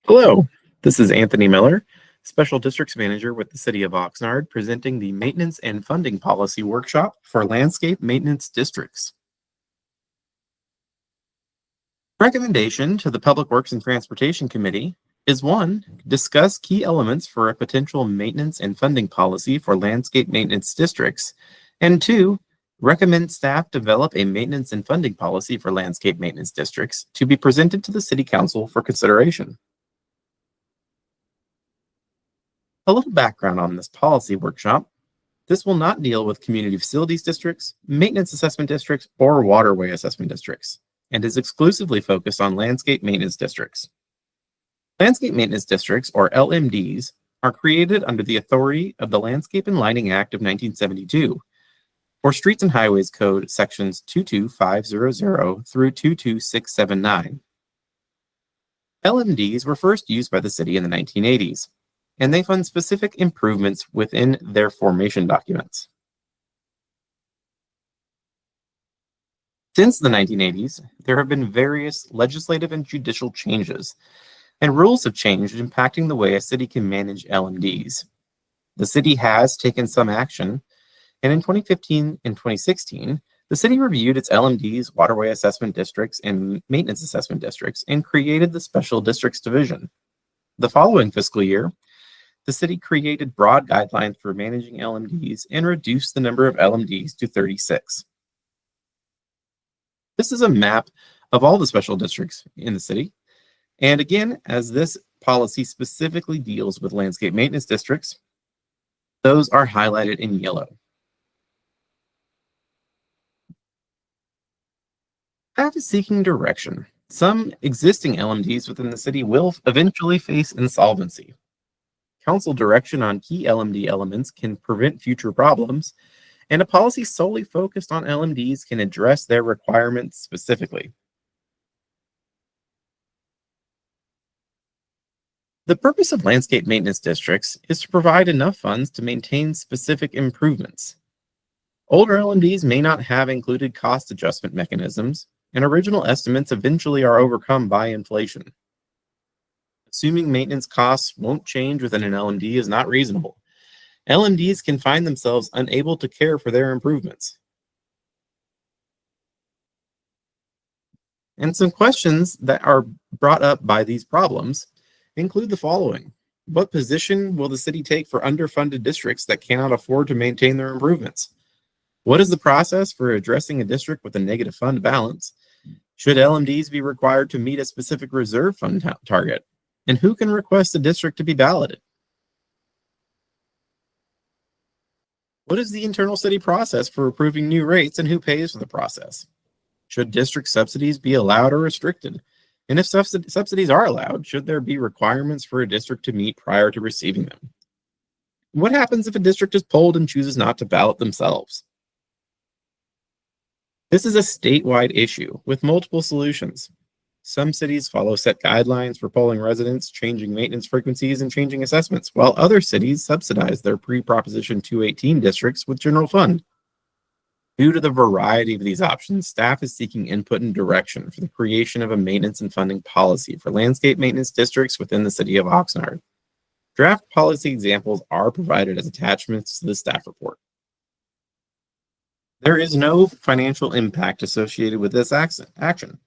Hello, this is Anthony Miller, Special Districts Manager with the City of Oxnard, presenting the Maintenance and Funding Policy Workshop for Landscape Maintenance Districts. Recommendation to the Public Works and Transportation Committee is 1. Discuss key elements for a potential maintenance and funding policy for landscape maintenance districts, and 2. Recommend staff develop a maintenance and funding policy for landscape maintenance districts to be presented to the City Council for consideration. A little background on this policy workshop. This will not deal with community facilities districts, maintenance assessment districts, or waterway assessment districts, and is exclusively focused on landscape maintenance districts. Landscape maintenance districts, or LMDs, are created under the authority of the Landscape and Lighting Act of 1972, or Streets and Highways Code sections 22500 through 22679. LMDs were first used by the city in the 1980s. And they fund specific improvements within their formation documents. Since the 1980s, there have been various legislative and judicial changes, and rules have changed impacting the way a city can manage LMDs. The city has taken some action, and in 2015 and 2016, the city reviewed its LMDs, waterway assessment districts, and maintenance assessment districts, and created the Special Districts Division. The following fiscal year, the city created broad guidelines for managing LMDs and reduced the number of LMDs to 36. This is a map of all the special districts in the city. And again, as this policy specifically deals with landscape maintenance districts, those are highlighted in yellow. Staff is seeking direction. Some existing LMDs within the city will eventually face insolvency. Council direction on key LMD elements can prevent future problems, and a policy solely focused on LMDs can address their requirements specifically. The purpose of landscape maintenance districts is to provide enough funds to maintain specific improvements. Older LMDs may not have included cost adjustment mechanisms, and original estimates eventually are overcome by inflation. Assuming maintenance costs won't change within an LMD is not reasonable. LMDs can find themselves unable to care for their improvements. And some questions that are brought up by these problems include the following. What position will the city take for underfunded districts that cannot afford to maintain their improvements? What is the process for addressing a district with a negative fund balance? Should LMDs be required to meet a specific reserve fund target? And who can request a district to be balloted? What is the internal city process for approving new rates, and who pays for the process? Should district subsidies be allowed or restricted? And if subsidies are allowed, should there be requirements for a district to meet prior to receiving them? What happens if a district is polled and chooses not to ballot themselves? This is a statewide issue with multiple solutions. Some cities follow set guidelines for polling residents, changing maintenance frequencies, and changing assessments, while other cities subsidize their pre-Proposition 218 districts with general fund. Due to the variety of these options, staff is seeking input and direction for the creation of a maintenance and funding policy for landscape maintenance districts within the city of Oxnard. Draft policy examples are provided as attachments to the staff report. There is no financial impact associated with this action.